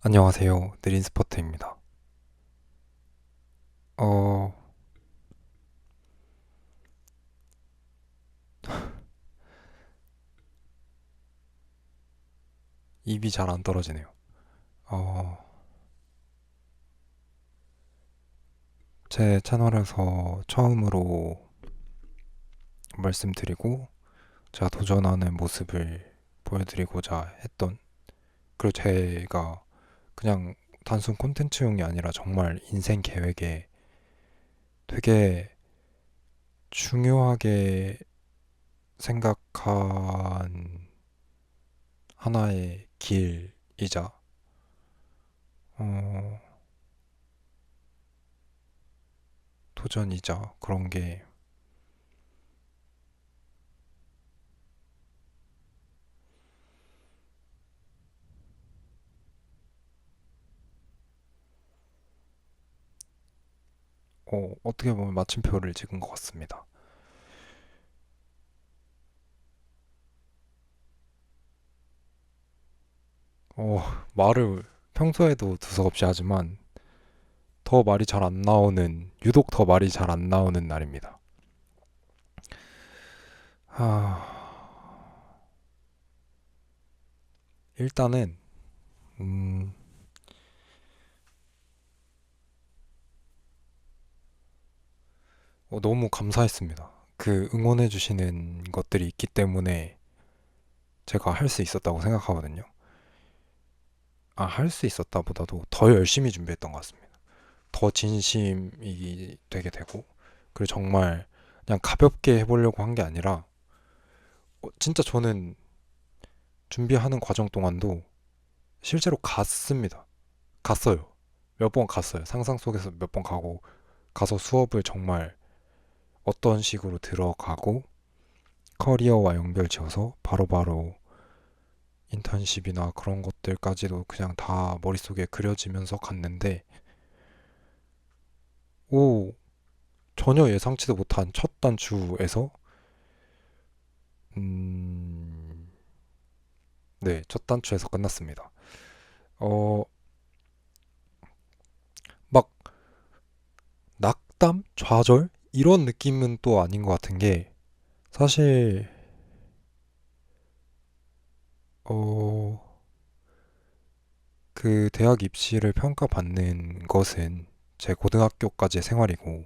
안녕하세요. 느린 스포트입니다. 어, 입이 잘 안 떨어지네요. 어, 제 채널에서 처음으로 말씀드리고 제가 도전하는 모습을 보여드리고자 했던, 그리고 제가 그냥 단순 콘텐츠용이 아니라 정말 인생 계획에 되게 중요하게 생각한 하나의 길이자, 어, 도전이자 그런 게 어떻게 보면 마침표를 찍은 것 같습니다. 어, 말을 평소에도 두서없이 하지만 더 말이 잘 안 나오는, 유독 더 말이 잘 안 나오는 날입니다. 일단은, 음, 너무 감사했습니다. 그 응원해주시는 것들이 있기 때문에 제가 할 수 있었다고 생각하거든요. 아, 할 수 있었다보다도 더 열심히 준비했던 것 같습니다. 더 진심이 되게 되고, 그리고 정말 그냥 가볍게 해보려고 한 게 아니라, 진짜 저는 준비하는 과정 동안도 실제로 갔습니다. 갔어요. 몇 번 갔어요. 상상 속에서 몇 번 가고 가서 수업을 정말 어떤 식으로 들어가고 커리어와 연결 지어서 바로바로 인턴십이나 그런 것들까지도 그냥 다 머릿속에 그려지면서 갔는데 오 전혀 예상치도 못한 첫 단추에서 음, 네, 첫 단추에서 끝났습니다. 어, 막 낙담, 좌절 이런 느낌은 또 아닌 것 같은 게 사실 어, 그 대학 입시를 평가받는 것은 제 고등학교까지의 생활이고,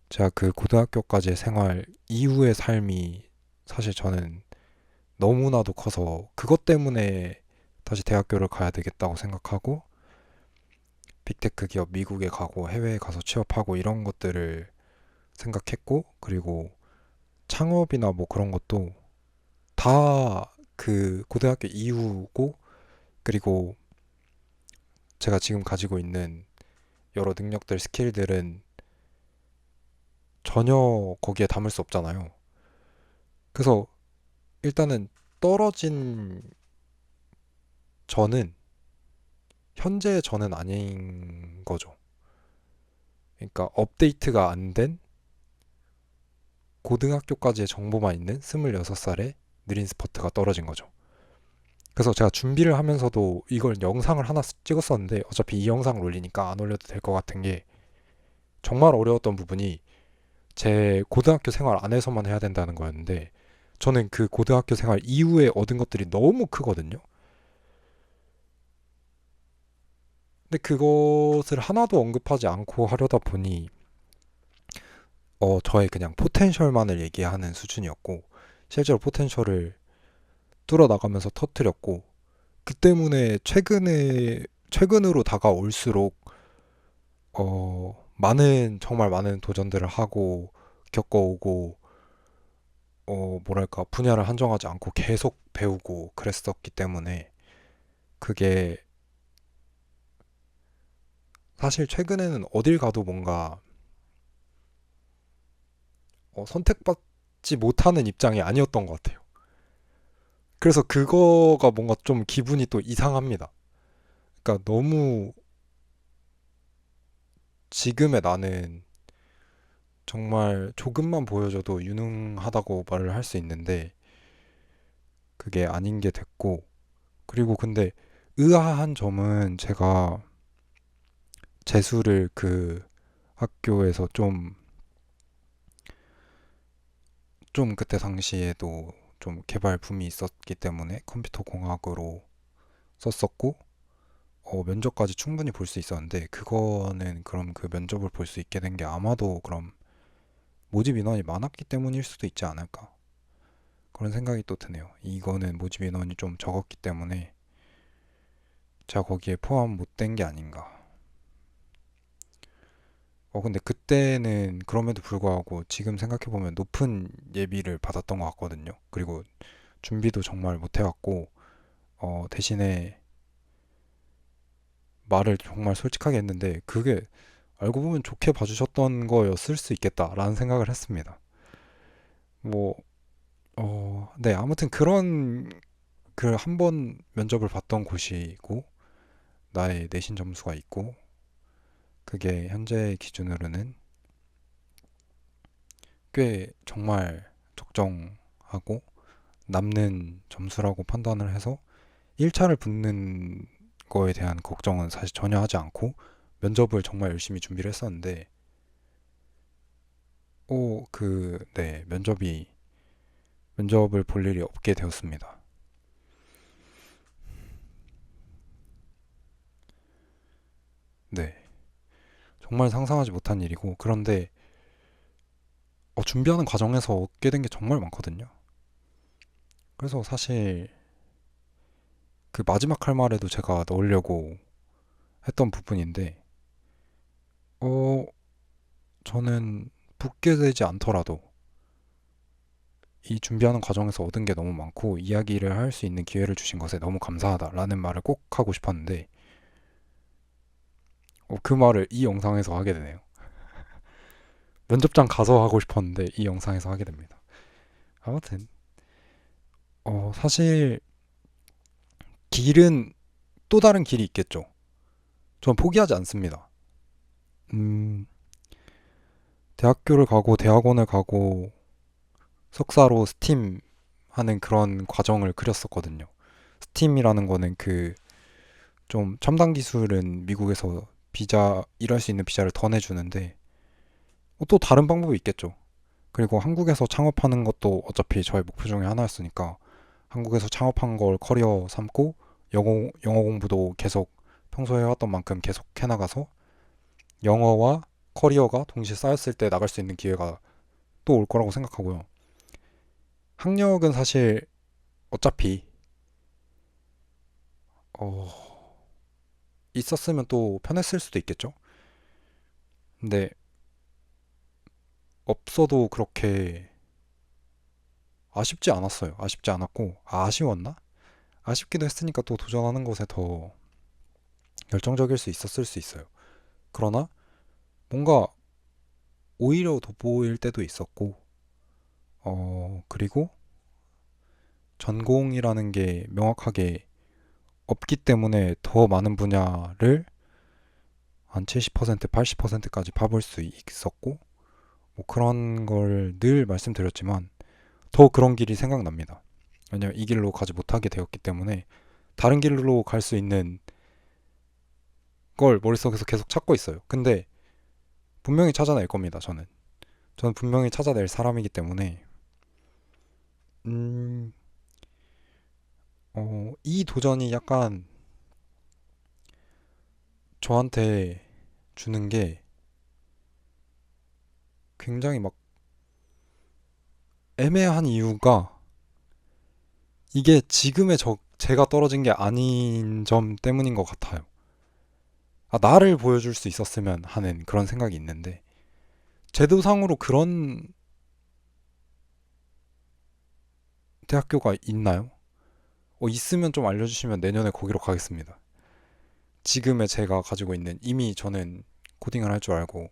제가 그 고등학교까지의 생활 이후의 삶이 사실 저는 너무나도 커서 그것 때문에 다시 대학교를 가야 되겠다고 생각하고, 빅테크 기업 미국에 가고 해외에 가서 취업하고 이런 것들을 생각했고, 그리고 창업이나 뭐 그런 것도 다 그 고등학교 이후고, 그리고 제가 지금 가지고 있는 여러 능력들, 스킬들은 전혀 거기에 담을 수 없잖아요. 그래서 일단은 떨어진 저는 현재 저는 아닌 거죠. 그러니까 업데이트가 안 된 고등학교까지의 정보만 있는 26살의 느린 스퍼트가 떨어진 거죠. 그래서 제가 준비를 하면서도 이걸 영상을 하나 찍었었는데 어차피 이 영상을 올리니까 안 올려도 될 것 같은 게 정말 어려웠던 부분이 제 고등학교 생활 안에서만 해야 된다는 거였는데 저는 그 고등학교 생활 이후에 얻은 것들이 너무 크거든요. 근데 그것을 하나도 언급하지 않고 하려다 보니 저의 그냥 포텐셜만을 얘기하는 수준이었고 실제로 포텐셜을 뚫어 나가면서 터뜨렸고 그 때문에 최근으로 다가올수록 많은 정말 많은 도전들을 하고 겪어오고 뭐랄까 분야를 한정하지 않고 계속 배우고 그랬었기 때문에 그게 사실 최근에는 어딜 가도 뭔가 선택받지 못하는 입장이 아니었던 것 같아요. 그래서 그거가 뭔가 좀 기분이 또 이상합니다. 그러니까 너무 지금의 나는 정말 조금만 보여줘도 유능하다고 말을 할 수 있는데 그게 아닌 게 됐고 그리고 근데 의아한 점은 제가 재수를 그 학교에서 좀 그때 당시에도 좀 개발 붐이 있었기 때문에 컴퓨터 공학으로 썼었고, 면접까지 충분히 볼 수 있었는데, 그거는 그럼 그 면접을 볼 수 있게 된 게 아마도 그럼 모집 인원이 많았기 때문일 수도 있지 않을까. 그런 생각이 또 드네요. 이거는 모집 인원이 좀 적었기 때문에 제가 거기에 포함 못 된 게 아닌가. 근데 그때는 그럼에도 불구하고 지금 생각해보면 높은 예비를 받았던 것 같거든요. 그리고 준비도 정말 못해왔고, 대신에 말을 정말 솔직하게 했는데, 그게 알고 보면 좋게 봐주셨던 거였을 수 있겠다라는 생각을 했습니다. 뭐, 네, 아무튼 그런, 그 한 번 면접을 봤던 곳이고, 나의 내신 점수가 있고, 그게 현재 기준으로는 꽤 정말 적정하고 남는 점수라고 판단을 해서 1차를 붙는 거에 대한 걱정은 사실 전혀 하지 않고 면접을 정말 열심히 준비를 했었는데, 네, 면접을 볼 일이 없게 되었습니다. 네, 정말 상상하지 못한 일이고, 그런데 준비하는 과정에서 얻게 된 게 정말 많거든요. 그래서 사실 그 마지막 할 말에도 제가 넣으려고 했던 부분인데, 어, 저는 붙게 되지 않더라도 이 준비하는 과정에서 얻은 게 너무 많고 이야기를 할 수 있는 기회를 주신 것에 너무 감사하다라는 말을 꼭 하고 싶었는데, 그 말을 이 영상에서 하게 되네요. 면접장 가서 하고 싶었는데 이 영상에서 하게 됩니다. 아무튼 사실 길은 또 다른 길이 있겠죠. 전 포기하지 않습니다. 음, 대학교를 가고 대학원을 가고 석사로 스팀 하는 그런 과정을 그렸었거든요. 스팀이라는 거는 그 좀 첨단 기술은 미국에서 비자 일할 수 있는 비자를 더 내주는데, 또 다른 방법이 있겠죠. 그리고 한국에서 창업하는 것도 어차피 저의 목표 중에 하나였으니까 한국에서 창업한 걸 커리어 삼고 영어 공부도 계속 평소에 해왔던 만큼 계속 해나가서 영어와 커리어가 동시에 쌓였을 때 나갈 수 있는 기회가 또 올 거라고 생각하고요. 학력은 사실 어차피 어, 있었으면 또 편했을 수도 있겠죠. 근데 없어도 그렇게 아쉽지 않았어요. 아쉽지 않았고, 아쉬웠나? 아쉽기도 했으니까 또 도전하는 것에 더 열정적일 수 있었을 수 있어요. 그러나 뭔가 오히려 돋보일 때도 있었고, 그리고 전공이라는 게 명확하게 없기 때문에 더 많은 분야를 한 70%, 80%까지 파볼 수 있었고, 뭐 그런 걸 늘 말씀드렸지만 더 그런 길이 생각납니다. 왜냐면 이 길로 가지 못하게 되었기 때문에 다른 길로 갈 수 있는 걸 머릿속에서 계속 찾고 있어요. 근데 분명히 찾아낼 겁니다, 저는 분명히 찾아낼 사람이기 때문에, 음, 이 도전이 약간 저한테 주는 게 굉장히 막 애매한 이유가, 이게 지금의 제가 떨어진 게 아닌 점 때문인 것 같아요. 나를 보여줄 수 있었으면 하는 그런 생각이 있는데, 제도상으로 그런 대학교가 있나요? 있으면 좀 알려주시면 내년에 거기로 가겠습니다. 지금의 제가 가지고 있는, 이미 저는 코딩을 할 줄 알고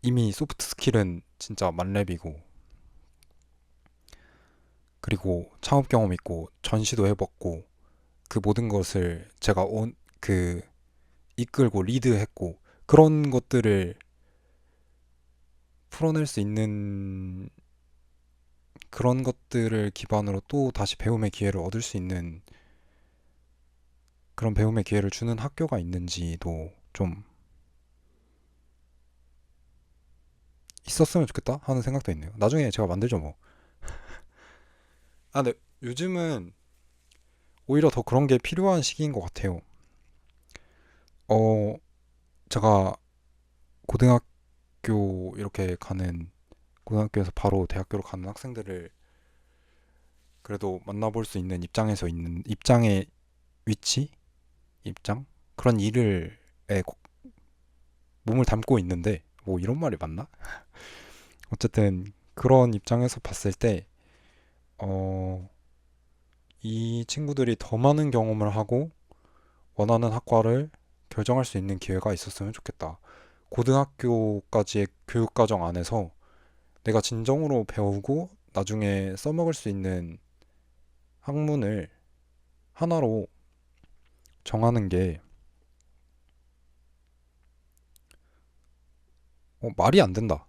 이미 소프트 스킬은 진짜 만렙이고, 그리고 창업 경험 있고 전시도 해봤고, 그 모든 것을 제가 이끌고 리드했고, 그런 것들을 풀어낼 수 있는, 그런 것들을 기반으로 또 다시 배움의 기회를 얻을 수 있는 그런 배움의 기회를 주는 학교가 있는지도 좀 있었으면 좋겠다 하는 생각도 있네요. 나중에 제가 만들죠 뭐. 아, 근데 요즘은 오히려 더 그런 게 필요한 시기인 것 같아요. 어, 제가 고등학교 이렇게 가는 고등학교에서 바로 대학교로 가는 학생들을 그래도 만나볼 수 있는 입장에서 있는 입장의 위치, 입장 그런 일을 에 몸을 담고 있는데 뭐 이런 말이 맞나? 어쨌든 그런 입장에서 봤을 때 어, 이 친구들이 더 많은 경험을 하고 원하는 학과를 결정할 수 있는 기회가 있었으면 좋겠다. 고등학교까지의 교육과정 안에서 내가 진정으로 배우고 나중에 써먹을 수 있는 학문을 하나로 정하는 게 말이 안 된다.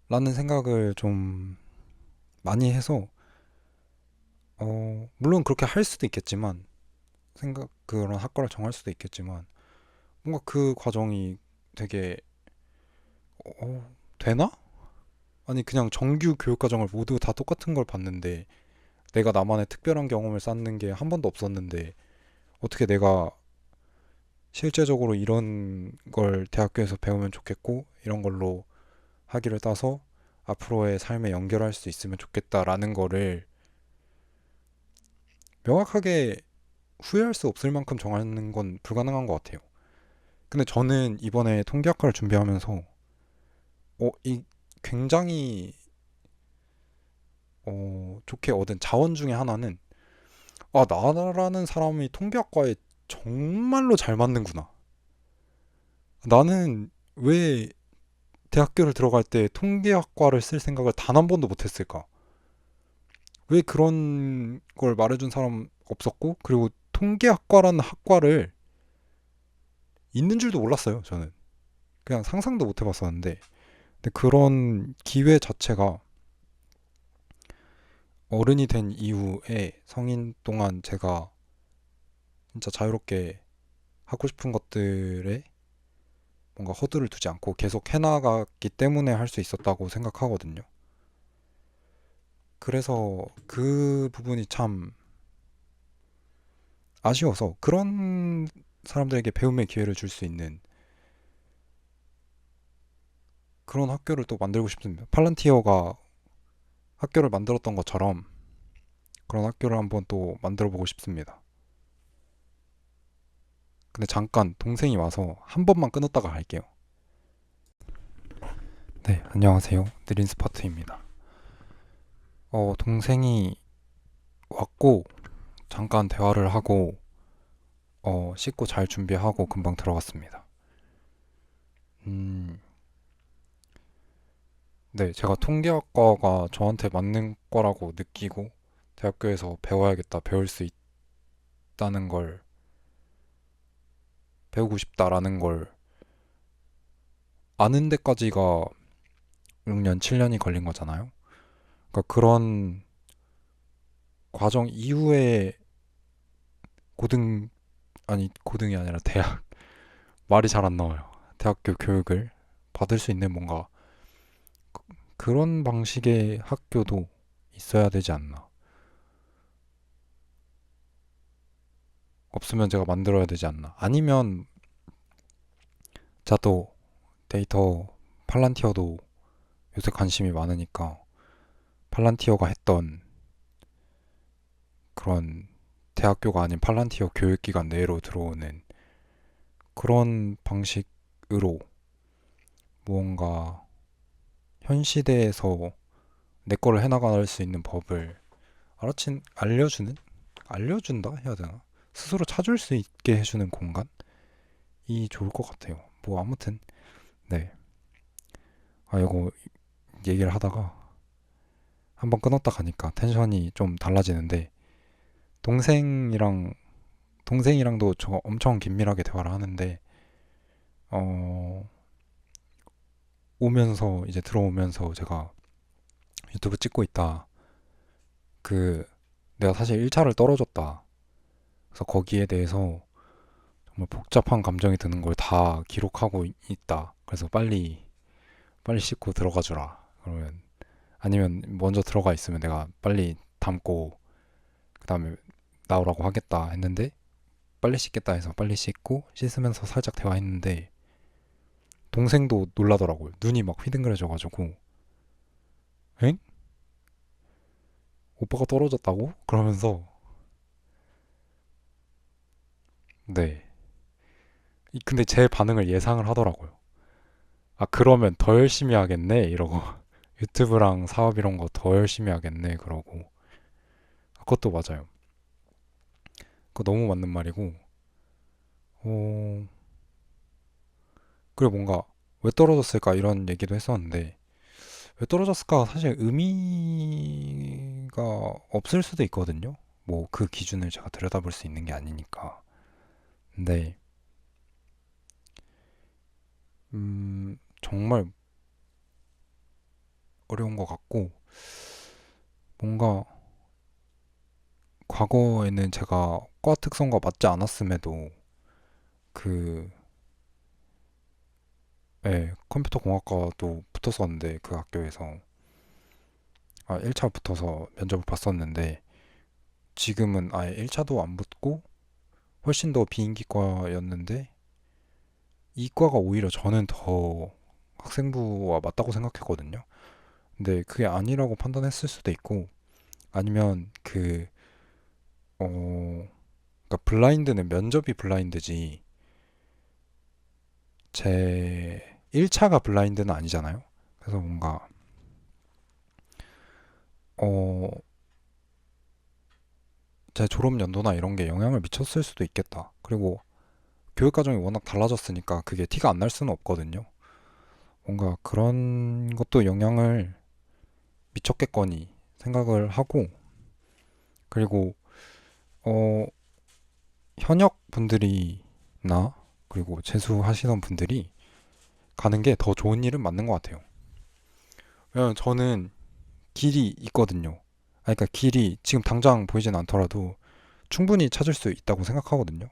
라는 생각을 좀 많이 해서, 물론 그렇게 할 수도 있겠지만, 그런 학과를 정할 수도 있겠지만, 뭔가 그 과정이 되게, 되나? 아니, 그냥 정규 교육과정을 모두 다 똑같은 걸 봤는데, 내가 나만의 특별한 경험을 쌓는 게 한 번도 없었는데, 어떻게 내가 실제적으로 이런 걸 대학교에서 배우면 좋겠고, 이런 걸로 학위를 따서 앞으로의 삶에 연결할 수 있으면 좋겠다라는 거를 명확하게 후회할 수 없을 만큼 정하는 건 불가능한 것 같아요. 근데 저는 이번에 통계학과를 준비하면서 이 굉장히 좋게 얻은 자원 중에 하나는 나라는 사람이 통계학과에 정말로 잘 맞는구나. 나는 왜 대학교를 들어갈 때 통계학과를 쓸 생각을 단 한 번도 못 했을까? 왜 그런 걸 말해준 사람 없었고, 그리고 통계학과라는 학과를 있는 줄도 몰랐어요, 저는. 그냥 상상도 못 해봤었는데. 근데 그런 기회 자체가 어른이 된 이후에 성인 동안 제가 진짜 자유롭게 하고 싶은 것들에 뭔가 허들을 두지 않고 계속 해나갔기 때문에 할 수 있었다고 생각하거든요. 그래서 그 부분이 참 아쉬워서 그런 사람들에게 배움의 기회를 줄 수 있는 그런 학교를 또 만들고 싶습니다. 팔란티어가 학교를 만들었던 것처럼 그런 학교를 한번 또 만들어 보고 싶습니다. 근데 잠깐 동생이 와서 한 번만 끊었다가 갈게요. 네, 안녕하세요. 느린 스파트입니다. 동생이 왔고 잠깐 대화를 하고 씻고 잘 준비하고 금방 들어갔습니다. 음, 네, 제가 통계학과가 저한테 맞는 거라고 느끼고 대학교에서 배워야겠다, 배울 수 있다는 걸 배우고 싶다라는 걸 아는 데까지가 6년, 7년이 걸린 거잖아요. 그러니까 그런 과정 이후에 고등, 아니, 고등이 아니라 대학, 말이 잘 안 나와요. 대학교 교육을 받을 수 있는 뭔가 그런 방식의 학교도 있어야 되지 않나. 없으면 제가 만들어야 되지 않나. 아니면, 자또 데이터 팔란티어도 요새 관심이 많으니까 팔란티어가 했던 그런 대학교가 아닌 팔란티어 교육기관 내로 들어오는 그런 방식으로 무언가 현 시대에서 내 거를 해나갈 수 있는 법을 알려준다 해야 되나? 스스로 찾을 수 있게 해주는 공간이 좋을 것 같아요. 뭐 아무튼 네. 이거 얘기를 하다가 한번 끊었다 가니까 텐션이 좀 달라지는데 동생이랑 동생이랑도 저 엄청 긴밀하게 대화를 하는데 어 오면서 이제 들어오면서 제가 유튜브 찍고 있다. 그 내가 사실 1차를 떨어졌다. 그래서 거기에 대해서 정말 복잡한 감정이 드는 걸 다 기록하고 있다. 그래서 빨리 씻고 들어가 주라. 그러면 아니면 먼저 들어가 있으면 내가 빨리 담고 그다음에 나오라고 하겠다 했는데 빨리 씻겠다 해서 빨리 씻고 씻으면서 살짝 대화했는데 동생도 놀라더라고요. 눈이 막 휘둥그레져가지고 엥? 오빠가 떨어졌다고? 그러면서 네. 근데 제 반응을 예상을 하더라고요. 아 그러면 더 열심히 하겠네 이러고 유튜브랑 사업 이런 거 더 열심히 하겠네 그러고 그것도 맞아요. 그거 너무 맞는 말이고 어 그래 뭔가 왜 떨어졌을까 이런 얘기도 했었는데 왜 떨어졌을까 사실 의미가 없을 수도 있거든요. 뭐 그 기준을 제가 들여다볼 수 있는 게 아니니까. 근데 정말 어려운 것 같고 뭔가 과거에는 제가 과 특성과 맞지 않았음에도 그 예, 컴퓨터 공학과도 붙었었는데 그 학교에서 1차 붙어서 면접을 봤었는데 지금은 아예 1차도 안 붙고 훨씬 더 비인기과였는데 이과가 오히려 저는 더 학생부와 맞다고 생각했거든요. 근데 그게 아니라고 판단했을 수도 있고 아니면 그러니까 블라인드는 면접이 블라인드지 제 1차가 블라인드는 아니잖아요. 그래서 뭔가 어, 제 졸업 연도나 이런 게 영향을 미쳤을 수도 있겠다. 그리고 교육 과정이 워낙 달라졌으니까 그게 티가 안 날 수는 없거든요. 뭔가 그런 것도 영향을 미쳤겠거니 생각을 하고 그리고 어, 현역 분들이나 그리고 재수하시던 분들이 가는 게 더 좋은 일은 맞는 것 같아요. 왜냐면 저는 길이 있거든요. 그러니까 길이 지금 당장 보이진 않더라도 충분히 찾을 수 있다고 생각하거든요.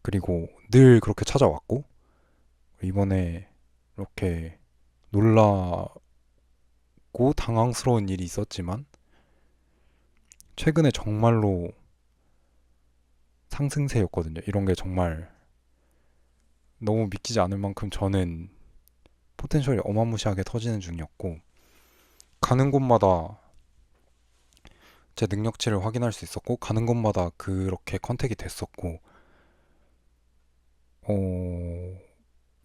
그리고 늘 그렇게 찾아왔고 이번에 이렇게 놀라고 당황스러운 일이 있었지만 최근에 정말로 상승세였거든요. 이런 게 정말 너무 믿기지 않을 만큼 저는 포텐셜이 어마무시하게 터지는 중이었고 가는 곳마다 제 능력치를 확인할 수 있었고 가는 곳마다 그렇게 컨택이 됐었고 어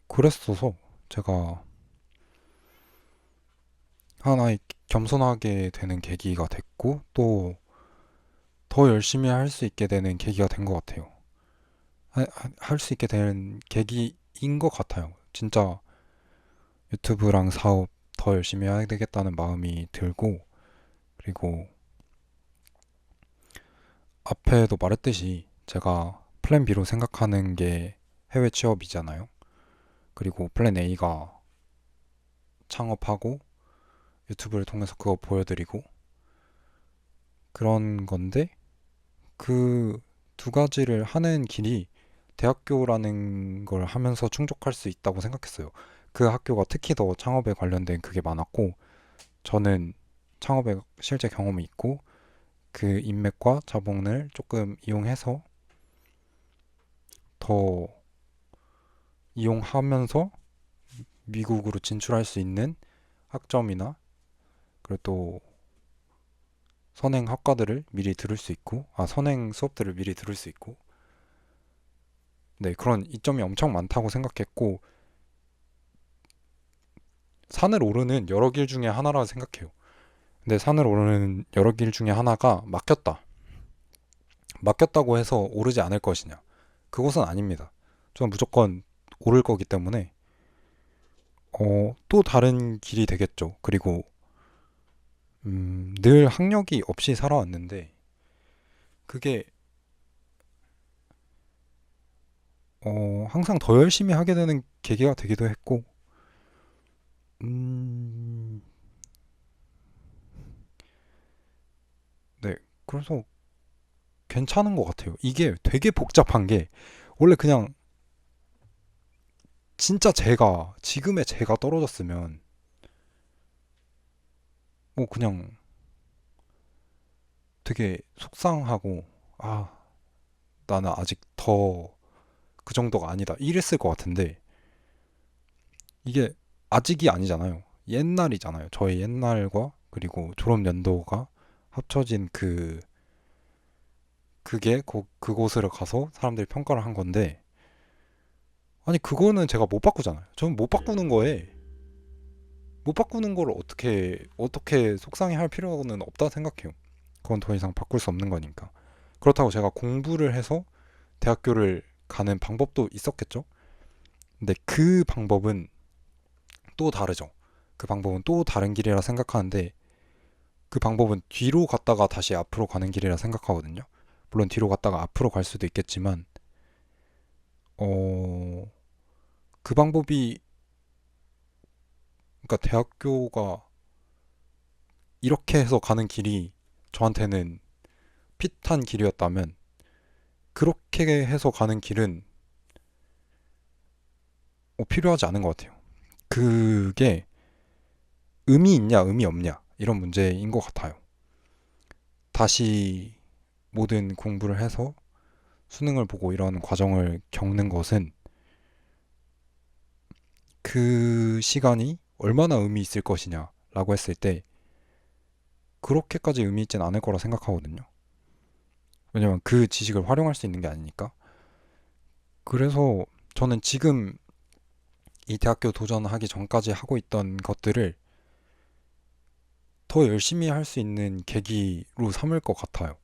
그랬어서 제가 하나의 겸손하게 되는 계기가 됐고 또 더 열심히 할 수 있게 되는 계기가 된 것 같아요. 할 수 있게 되는 계기인 것 같아요. 진짜 유튜브랑 사업 더 열심히 해야 되겠다는 마음이 들고 그리고 앞에도 말했듯이 제가 플랜 B로 생각하는 게 해외 취업이잖아요. 그리고 플랜 A가 창업하고 유튜브를 통해서 그거 보여드리고 그런 건데 그 두 가지를 하는 길이 대학교라는 걸 하면서 충족할 수 있다고 생각했어요. 그 학교가 특히 더 창업에 관련된 그게 많았고 저는 창업에 실제 경험이 있고 그 인맥과 자본을 조금 이용해서 더 이용하면서 미국으로 진출할 수 있는 학점이나 그리고 또 선행 학과들을 미리 들을 수 있고 선행 수업들을 미리 들을 수 있고 네 그런 이점이 엄청 많다고 생각했고 산을 오르는 여러 길 중에 하나라 생각해요. 근데 산을 오르는 여러 길 중에 하나가 막혔다. 막혔다고 해서 오르지 않을 것이냐? 그것은 아닙니다. 저는 무조건 오를 거기 때문에 또 다른 길이 되겠죠. 그리고 늘 학력이 없이 살아왔는데 그게 항상 더 열심히 하게 되는 계기가 되기도 했고 음, 네. 그래서 괜찮은 것 같아요. 이게 되게 복잡한 게 원래 그냥 진짜 제가 지금의 제가 떨어졌으면 뭐 그냥 되게 속상하고 아 나는 아직 더 그 정도가 아니다 이랬을 것 같은데 이게 아직이 아니잖아요. 옛날이잖아요. 저의 옛날과 그리고 졸업 연도가 합쳐진 그게 그곳으로 가서 사람들이 평가를 한 건데 아니 그거는 제가 못 바꾸잖아요. 저는 못 바꾸는 거에 못 바꾸는 걸 어떻게 속상해 할 필요는 없다 생각해요. 그건 더 이상 바꿀 수 없는 거니까. 그렇다고 제가 공부를 해서 대학교를 가는 방법도 있었겠죠? 근데 그 방법은 또 다르죠. 그 방법은 또 다른 길이라 생각하는데 그 방법은 뒤로 갔다가 다시 앞으로 가는 길이라 생각하거든요. 물론 뒤로 갔다가 앞으로 갈 수도 있겠지만 어, 그 방법이 그러니까 대학교가 이렇게 해서 가는 길이 저한테는 핏한 길이었다면 그렇게 해서 가는 길은 필요하지 않은 것 같아요. 그게 의미 있냐, 의미 없냐 이런 문제인 것 같아요. 다시 모든 공부를 해서 수능을 보고 이런 과정을 겪는 것은 그 시간이 얼마나 의미 있을 것이냐라고 했을 때 그렇게까지 의미 있진 않을 거라 생각하거든요. 왜냐면 그 지식을 활용할 수 있는 게 아니니까. 그래서 저는 지금 이 대학교 도전하기 전까지 하고 있던 것들을 더 열심히 할 수 있는 계기로 삼을 것 같아요.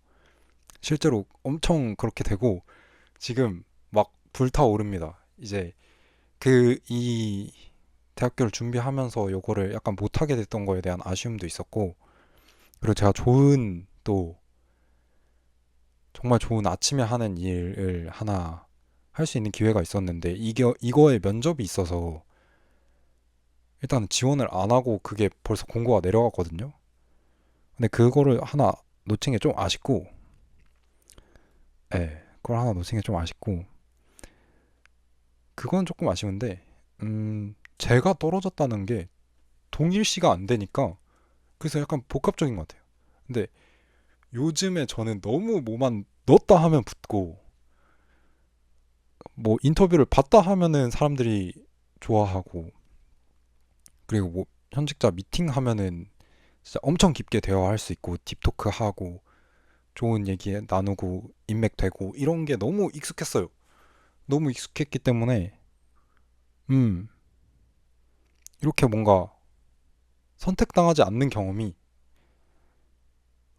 실제로 엄청 그렇게 되고 지금 막 불타오릅니다. 이제 이 대학교를 준비하면서 요거를 약간 못하게 됐던 거에 대한 아쉬움도 있었고 그리고 제가 좋은 또 정말 좋은 아침에 하는 일을 하나 할 수 있는 기회가 있었는데 이거에 면접이 있어서 일단 지원을 안 하고 그게 벌써 공고가 내려갔거든요. 근데 그거를 하나 놓친 게 좀 아쉽고 그걸 하나 놓친 게 좀 아쉽고 그건 조금 아쉬운데 제가 떨어졌다는 게 동일시가 안 되니까 그래서 약간 복합적인 것 같아요. 근데 요즘에 저는 너무 뭐만 넣었다 하면 붙고 뭐 인터뷰를 봤다 하면은 사람들이 좋아하고 그리고 뭐 현직자 미팅 하면은 진짜 엄청 깊게 대화할 수 있고 딥토크 하고 좋은 얘기 나누고 인맥 되고 이런 게 너무 익숙했어요. 너무 익숙했기 때문에 음 이렇게 뭔가 선택당하지 않는 경험이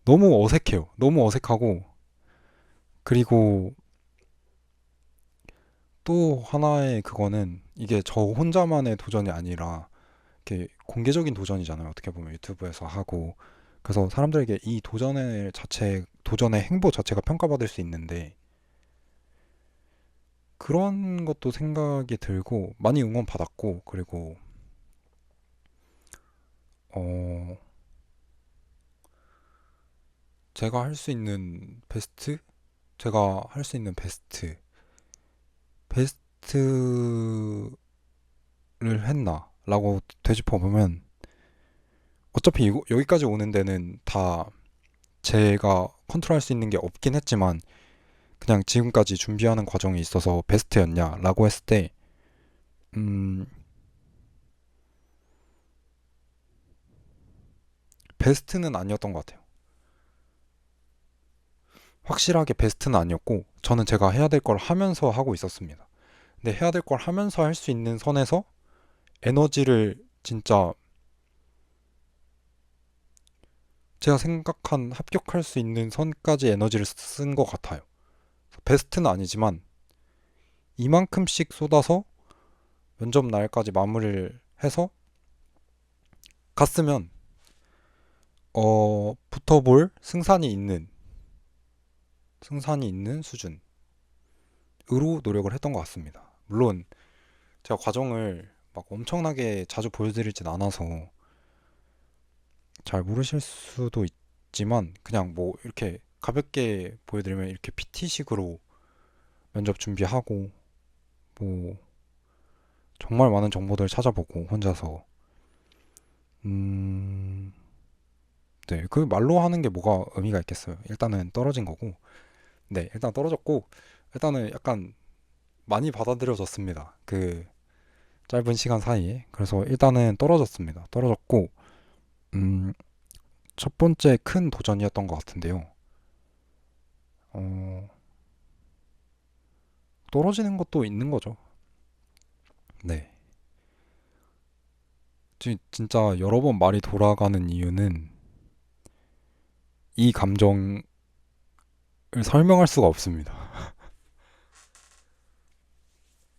너무 어색해요. 너무 어색하고 그리고 또 하나의 그거는 이게 저 혼자만의 도전이 아니라 이렇게 공개적인 도전이잖아요. 어떻게 보면 유튜브에서 하고 그래서 사람들에게 이 도전의 행보 자체가 평가받을 수 있는데 그런 것도 생각이 들고 많이 응원받았고 그리고 어 제가 할 수 있는 베스트? 제가 할 수 있는 베스트를 했나? 라고 되짚어 보면 어차피 여기까지 오는 데는 다 제가 컨트롤할 수 있는 게 없긴 했지만 그냥 지금까지 준비하는 과정에 있어서 베스트였냐? 라고 했을 때 음, 베스트는 아니었던 것 같아요. 확실하게 베스트는 아니었고 저는 제가 해야 될 걸 하면서 하고 있었습니다. 근데 해야 될 걸 하면서 할 수 있는 선에서 에너지를 진짜 제가 생각한 합격할 수 있는 선까지 에너지를 쓴 것 같아요. 베스트는 아니지만 이만큼씩 쏟아서 면접 날까지 마무리를 해서 갔으면 붙어볼 승산이 있는 수준으로 노력을 했던 것 같습니다. 물론 제가 과정을 막 엄청나게 자주 보여드리진 않아서 잘 모르실 수도 있지만 그냥 뭐 이렇게 가볍게 보여드리면 이렇게 PT식으로 면접 준비하고 뭐 정말 많은 정보들 찾아보고 혼자서 음, 네, 그 말로 하는 게 뭐가 의미가 있겠어요. 일단은 떨어진 거고, 네, 일단 떨어졌고, 일단은 약간 많이 받아들여졌습니다. 그 짧은 시간 사이에. 그래서 일단은 떨어졌습니다. 떨어졌고, 음, 첫 번째 큰 도전이었던 것 같은데요. 어, 떨어지는 것도 있는 거죠. 네. 진짜 여러 번 말이 돌아가는 이유는 이 감정을 설명할 수가 없습니다.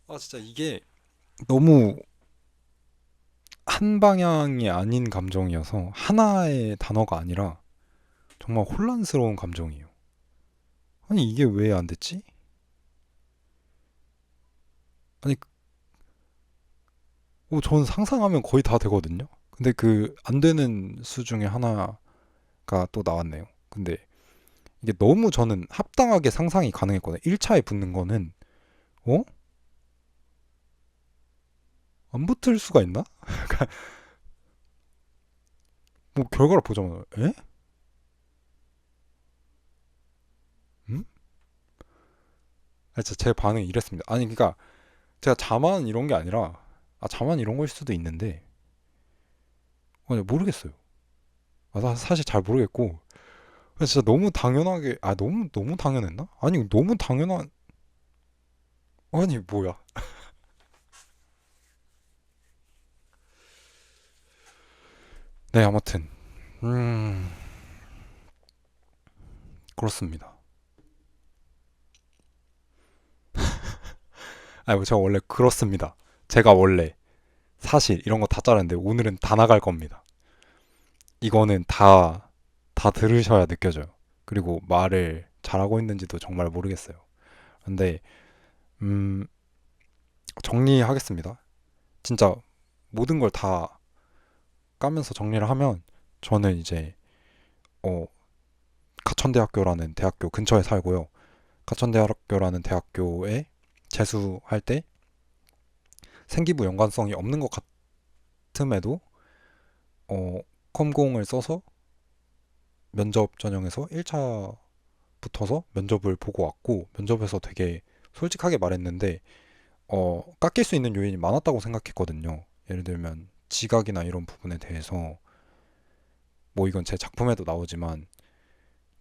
아, 진짜 이게 너무 한 방향이 아닌 감정이어서 하나의 단어가 아니라 정말 혼란스러운 감정이에요. 아니, 이게 왜 안 됐지? 아니, 전 상상하면 거의 다 되거든요. 근데 그 안 되는 수 중에 하나가 또 나왔네요. 근데 이게 너무 저는 합당하게 상상이 가능했거든요. 1차에 붙는 거는 어? 안 붙을 수가 있나? 뭐 결과를 보자마자 에? 음? 진짜 제 반응이 이랬습니다. 아니 그러니까 제가 자만 이런 게 아니라 자만 이런 거일 수도 있는데 모르겠어요. 나 사실 잘 모르겠고 진짜 너무 당연하게 너무 당연했나? 아니 너무 당연한 아니 뭐야? 네 아무튼 음 그렇습니다. 아니 뭐 제가 원래 그렇습니다. 제가 원래 사실 이런 거 다 자르는데 오늘은 다 나갈 겁니다. 이거는 다 들으셔야 느껴져요. 그리고 말을 잘하고 있는지도 정말 모르겠어요. 근데 음 정리하겠습니다. 진짜 모든 걸 다 까면서 정리를 하면 저는 이제 어 가천대학교라는 대학교 근처에 살고요. 가천대학교라는 대학교에 재수할 때 생기부 연관성이 없는 것 같음에도 어 컴공을 써서 면접 전형에서 1차 붙어서 면접을 보고 왔고 면접에서 되게 솔직하게 말했는데 깎일 수 있는 요인이 많았다고 생각했거든요. 예를 들면 지각이나 이런 부분에 대해서 뭐 이건 제 작품에도 나오지만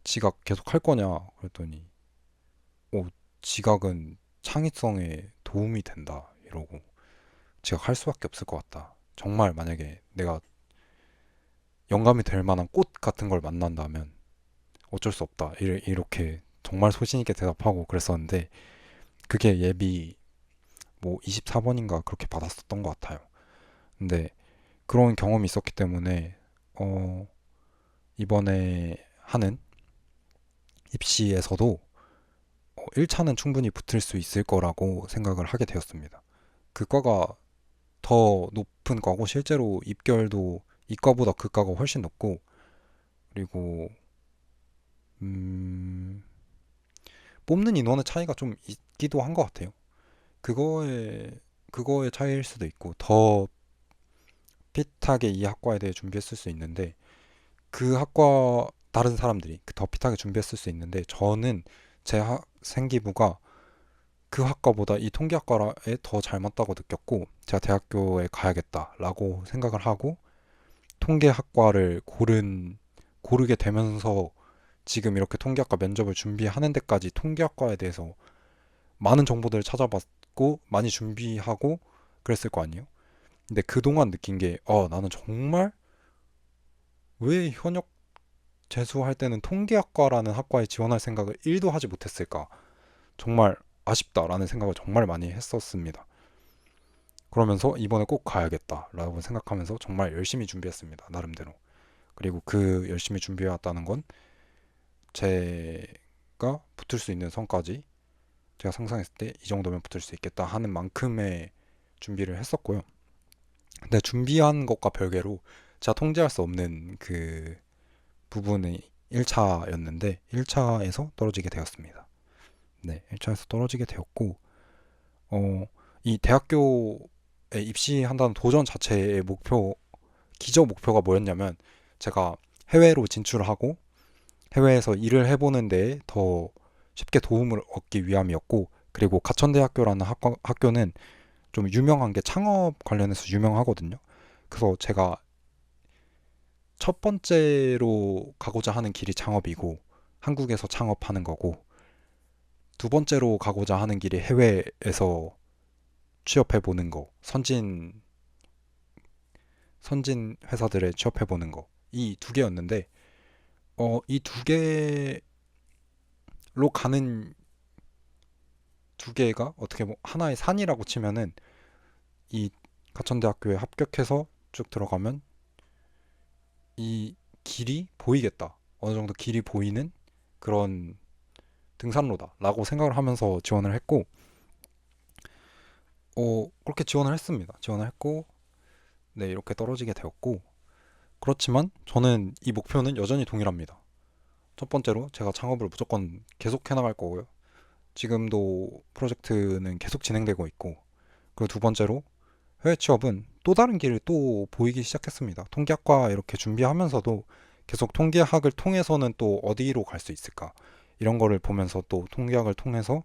지각 계속 할 거냐 그랬더니 어, 지각은 창의성에 도움이 된다 이러고 지각할 수밖에 없을 것 같다. 정말 만약에 내가 영감이 될 만한 꽃 같은 걸 만난다면 어쩔 수 없다. 이렇게 정말 소신 있게 대답하고 그랬었는데 그게 예비 뭐 24번인가 그렇게 받았었던 것 같아요. 근데 그런 경험이 있었기 때문에 어, 이번에 하는 입시에서도 1차는 충분히 붙을 수 있을 거라고 생각을 하게 되었습니다. 그 과가 더 높은 과고 실제로 입결도 이과보다 그 과가 훨씬 높고 그리고 음, 뽑는 인원의 차이가 좀 있기도 한 것 같아요. 그거의 그거의 차이일 수도 있고 더 핏하게 이 학과에 대해 준비했을 수 있는데 그 학과 다른 사람들이 더 핏하게 준비했을 수 있는데 저는 제 생기부가 그 학과보다 이 통계학과에 더 잘 맞다고 느꼈고 제가 대학교에 가야겠다라고 생각을 하고 통계학과를 고르게 되면서 지금 이렇게 통계학과 면접을 준비하는 데까지 통계학과에 대해서 많은 정보들을 찾아봤고 많이 준비하고 그랬을 거 아니에요. 근데 그동안 느낀 게 나는 정말 왜 현역 재수할 때는 통계학과라는 학과에 지원할 생각을 1도 하지 못했을까? 정말 아쉽다라는 생각을 정말 많이 했었습니다. 그러면서 이번에 꼭 가야겠다라고 생각하면서 정말 열심히 준비했습니다. 나름대로. 그리고 그 열심히 준비해왔다는 건 제가 붙을 수 있는 선까지 제가 상상했을 때 이 정도면 붙을 수 있겠다 하는 만큼의 준비를 했었고요. 근데 준비한 것과 별개로 제가 통제할 수 없는 그 부분이 1차였는데 1차에서 떨어지게 되었습니다. 네, 1차에서 떨어지게 되었고 이 대학교에 입시한다는 도전 자체의 기저 목표가 뭐였냐면 제가 해외로 진출하고 해외에서 일을 해보는 데에 더 쉽게 도움을 얻기 위함이었고 그리고 가천대학교라는 학교는 좀 유명한 게 창업 관련해서 유명하거든요. 그래서 제가 첫 번째로 가고자 하는 길이 창업이고 한국에서 창업하는 거고 두 번째로 가고자 하는 길이 해외에서 취업해 보는 거, 선진 회사들에 취업해 보는 거. 이 두 개였는데 이 두 개로 가는 두 개가 어떻게 뭐 하나의 산이라고 치면은 이 가천대학교에 합격해서 쭉 들어가면 이 길이 보이겠다. 어느 정도 길이 보이는 그런 등산로다라고 생각을 하면서 지원을 했고, 그렇게 지원을 했습니다. 지원을 했고, 네, 이렇게 떨어지게 되었고, 그렇지만 저는 이 목표는 여전히 동일합니다. 첫 번째로 제가 창업을 무조건 계속 해나갈 거고요. 지금도 프로젝트는 계속 진행되고 있고, 그리고 두 번째로 해외 취업은 또 다른 길을 또 보이기 시작했습니다. 통계학과 이렇게 준비하면서도 계속 통계학을 통해서는 또 어디로 갈 수 있을까? 이런 거를 보면서 또 통계학을 통해서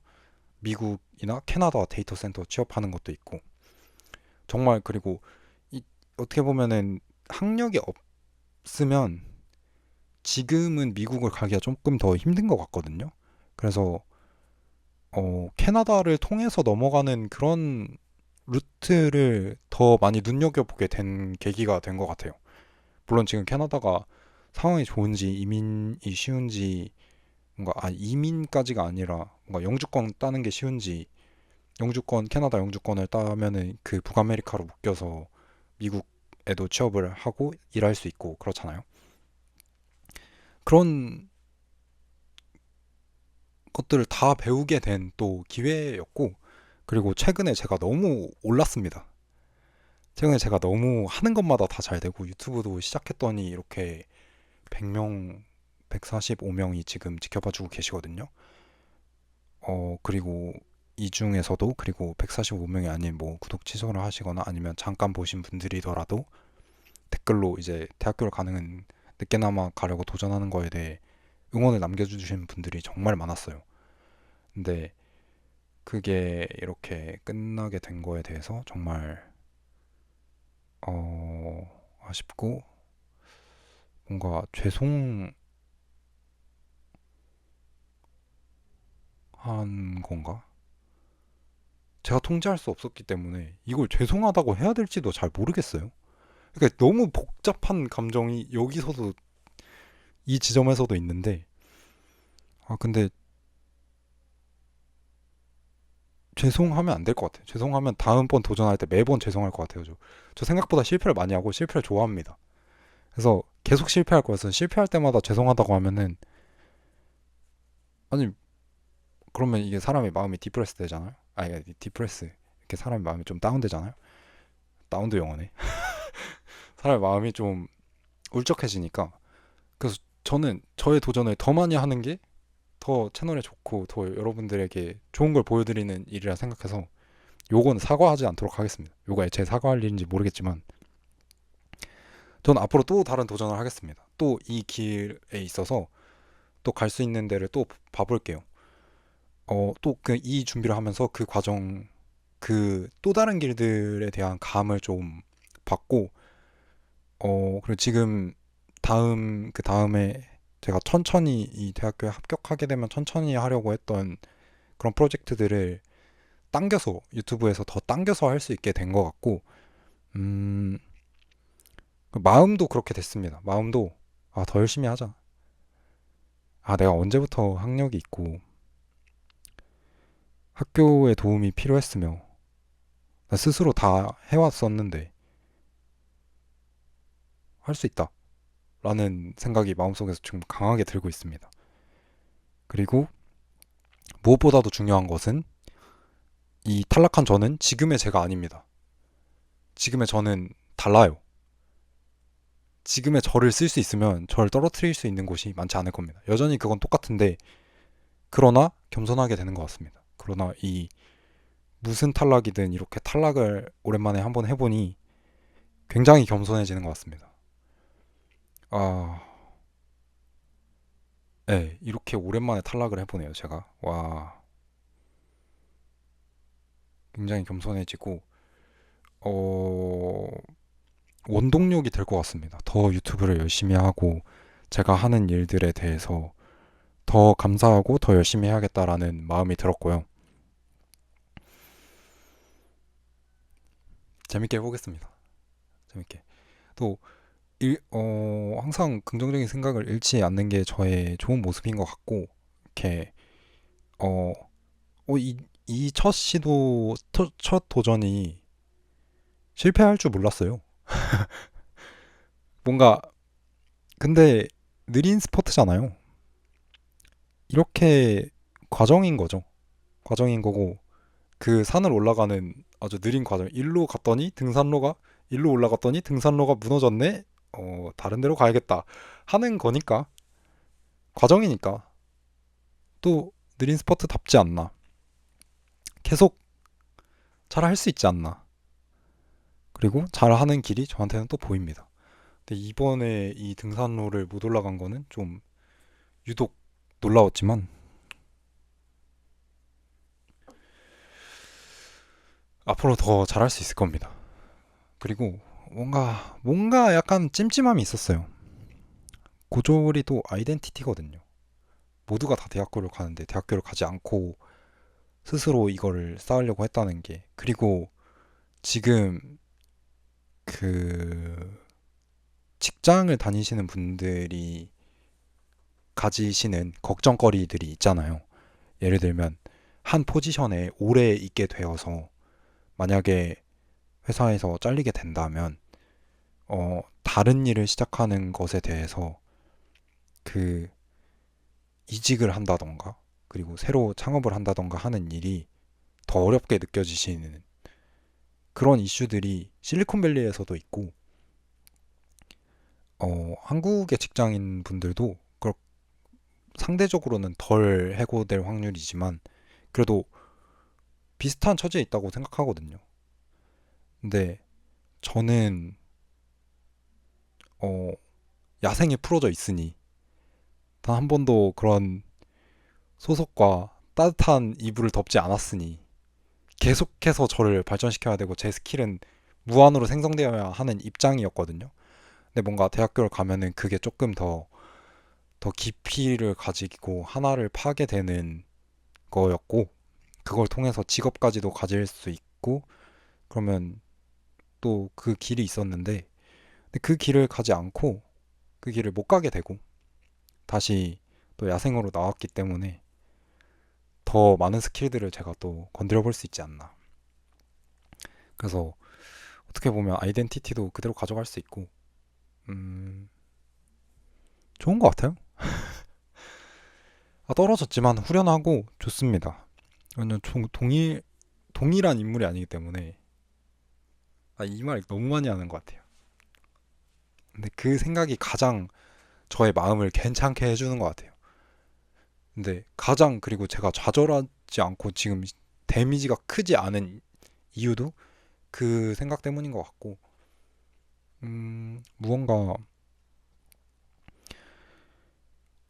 미국이나 캐나다 데이터 센터 취업하는 것도 있고 정말 그리고 이, 어떻게 보면은 학력이 없으면 지금은 미국을 가기가 조금 더 힘든 것 같거든요. 그래서 캐나다를 통해서 넘어가는 그런 루트를 더 많이 눈여겨보게 된 계기가 된 것 같아요. 물론 지금 캐나다가 상황이 좋은지 이민이 쉬운지 뭔가 이민까지가 아니라 뭔가 영주권 따는 게 쉬운지 캐나다 영주권을 따면은 그 북아메리카로 묶여서 미국에도 취업을 하고 일할 수 있고 그렇잖아요. 그런 것들을 다 배우게 된 또 기회였고 그리고 최근에 제가 너무 올랐습니다. 최근에 제가 너무 하는 것마다 다 잘 되고 유튜브도 시작했더니 이렇게 100명, 145명이 지금 지켜봐주고 계시거든요. 그리고 이 중에서도 그리고 145명이 아닌 뭐 구독 취소를 하시거나 아니면 잠깐 보신 분들이더라도 댓글로 이제 대학교를 가는 늦게나마 가려고 도전하는 거에 대해 응원을 남겨주신 분들이 정말 많았어요. 근데 그게 이렇게 끝나게 된 거에 대해서 정말 아쉽고 뭔가 죄송한 건가? 제가 통제할 수 없었기 때문에 이걸 죄송하다고 해야 될지도 잘 모르겠어요. 그러니까 너무 복잡한 감정이 여기서도 이 지점에서도 있는데 근데 죄송하면 안 될 것 같아요. 죄송하면 다음번 도전할 때 매번 죄송할 것 같아요. 저 생각보다 실패를 많이 하고 실패를 좋아합니다. 그래서 계속 실패할 거여서 실패할 때마다 죄송하다고 하면은 아니 그러면 이게 사람의 마음이 디프레스 되잖아요. 아니 디프레스 이렇게 사람의 마음이 좀 다운되잖아요. 다운도 영어네. 사람의 마음이 좀 울적해지니까 그래서 저는 저의 도전을 더 많이 하는 게 더 채널에 좋고 더 여러분들에게 좋은 걸 보여드리는 일이라 생각해서 요건 사과하지 않도록 하겠습니다. 요거 제 사과할 일인지 모르겠지만 저는 앞으로 또 다른 도전을 하겠습니다. 또 이 길에 있어서 또 갈 수 있는 데를 또 봐볼게요. 또 그 이 준비를 하면서 그 과정 그 또 다른 길들에 대한 감을 좀 받고 그리고 지금 그 다음에 제가 천천히 이 대학교에 합격하게 되면 천천히 하려고 했던 그런 프로젝트들을 당겨서 유튜브에서 더 당겨서 할 수 있게 된 것 같고 음, 마음도 그렇게 됐습니다. 마음도 더 열심히 하자. 내가 언제부터 학력이 있고 학교에 도움이 필요했으며 나 스스로 다 해왔었는데 할 수 있다 라는 생각이 마음속에서 지금 강하게 들고 있습니다. 그리고 무엇보다도 중요한 것은 이 탈락한 저는 지금의 제가 아닙니다. 지금의 저는 달라요. 지금의 저를 쓸 수 있으면 저를 떨어뜨릴 수 있는 곳이 많지 않을 겁니다. 여전히 그건 똑같은데 그러나 겸손하게 되는 것 같습니다. 그러나 이 무슨 탈락이든 이렇게 탈락을 오랜만에 한번 해보니 굉장히 겸손해지는 것 같습니다. 아, 네, 이렇게 오랜만에 탈락을 해보네요, 제가. 와, 굉장히 겸손해지고, 어, 원동력이 될 것 같습니다. 더 유튜브를 열심히 하고, 제가 하는 일들에 대해서 더 감사하고 더 열심히 해야겠다라는 마음이 들었고요. 재밌게 해보겠습니다. 재밌게. 또, 항상 긍정적인 생각을 잃지 않는 게 저의 좋은 모습인 것 같고, 이렇게, 어, 이 첫 시도, 첫 도전이 실패할 줄 몰랐어요. 뭔가, 근데 느린 스포츠잖아요. 이렇게 과정인 거죠. 과정인 거고, 그 산을 올라가는 아주 느린 과정. 일로 올라갔더니 등산로가 무너졌네? 다른 데로 가야겠다. 하는 거니까, 과정이니까, 또 느린 스포츠답지 않나. 계속 잘 할 수 있지 않나. 그리고 잘하는 길이 저한테는 또 보입니다. 근데 이번에 이 등산로를 못 올라간 거는 좀 유독 놀라웠지만 앞으로 더 잘할 수 있을 겁니다. 그리고 뭔가 약간 찜찜함이 있었어요. 고졸이 또 아이덴티티거든요. 모두가 다 대학교를 가는데 대학교를 가지 않고 스스로 이거를 쌓으려고 했다는 게, 그리고 지금 그 직장을 다니시는 분들이 가지시는 걱정거리들이 있잖아요. 예를 들면 한 포지션에 오래 있게 되어서 만약에 회사에서 잘리게 된다면 다른 일을 시작하는 것에 대해서 그 이직을 한다던가 그리고 새로 창업을 한다던가 하는 일이 더 어렵게 느껴지시는 그런 이슈들이 실리콘밸리에서도 있고, 한국의 직장인 분들도 상대적으로는 덜 해고될 확률이지만 그래도 비슷한 처지에 있다고 생각하거든요. 근데 저는 어, 야생에 풀어져 있으니 단 한 번도 그런 소속과 따뜻한 이불을 덮지 않았으니 계속해서 저를 발전시켜야 되고 제 스킬은 무한으로 생성되어야 하는 입장이었거든요. 근데 뭔가 대학교를 가면은 그게 조금 더 깊이를 가지고 하나를 파게 되는 거였고, 그걸 통해서 직업까지도 가질 수 있고, 그러면 또 그 길이 있었는데, 근데 그 길을 가지 않고 그 길을 못 가게 되고, 다시 또 야생으로 나왔기 때문에 더 많은 스킬들을 제가 또 건드려 볼 수 있지 않나. 그래서 어떻게 보면 아이덴티티도 그대로 가져갈 수 있고, 음, 좋은 것 같아요. 떨어졌지만 후련하고 좋습니다. 왜냐면 동일한 인물이 아니기 때문에. 이 말 너무 많이 하는 것 같아요. 근데 그 생각이 가장 저의 마음을 괜찮게 해주는 것 같아요. 근데 가장, 그리고 제가 좌절하지 않고 지금 데미지가 크지 않은 이유도 그 생각 때문인 것 같고, 무언가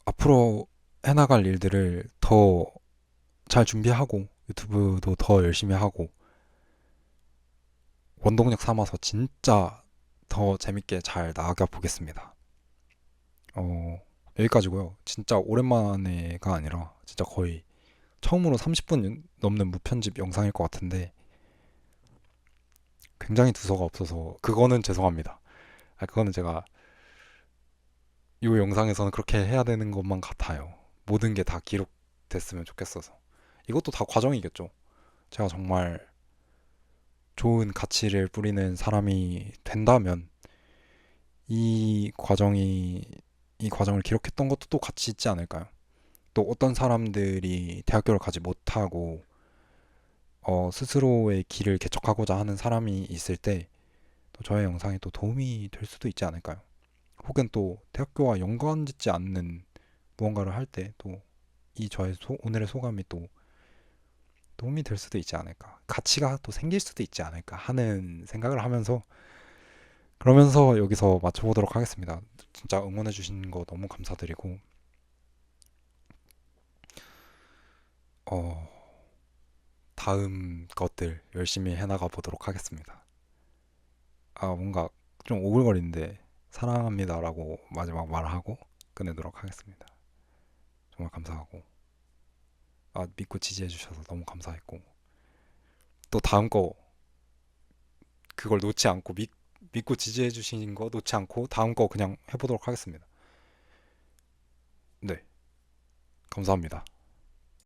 앞으로 해나갈 일들을 더 잘 준비하고 유튜브도 더 열심히 하고 원동력 삼아서 진짜 더 재밌게 잘 나아가 보겠습니다. 어, 여기까지고요. 진짜 오랜만에가 아니라 진짜 거의 처음으로 30분 넘는 무편집 영상일 것 같은데 굉장히 두서가 없어서 그거는 죄송합니다. 그거는 제가 이 영상에서는 그렇게 해야 되는 것만 같아요. 모든 게 다 기록됐으면 좋겠어서. 이것도 다 과정이겠죠. 제가 정말 좋은 가치를 뿌리는 사람이 된다면 이 과정이 이 과정을 기록했던 것도 또 가치 있지 않을까요? 또 어떤 사람들이 대학교를 가지 못하고 스스로의 길을 개척하고자 하는 사람이 있을 때 또 저의 영상이 또 도움이 될 수도 있지 않을까요? 혹은 또 대학교와 연관짓지 않는 무언가를 할 때 또 이 저의 오늘의 소감이 또 도움이 될 수도 있지 않을까. 가치가 또 생길 수도 있지 않을까 하는 생각을 하면서 그러면서 여기서 맞춰보도록 하겠습니다. 진짜 응원해주신 거 너무 감사드리고, 어, 다음 것들 열심히 해나가 보도록 하겠습니다. 아, 뭔가 좀 오글거리는데 사랑합니다라고 마지막 말하고 끝내도록 하겠습니다. 정말 감사하고, 아, 믿고 지지해주셔서 너무 감사했고, 또 다음 거 그걸 놓지 않고 믿고 지지해주신 거 놓지 않고 다음 거 그냥 해보도록 하겠습니다. 네, 감사합니다.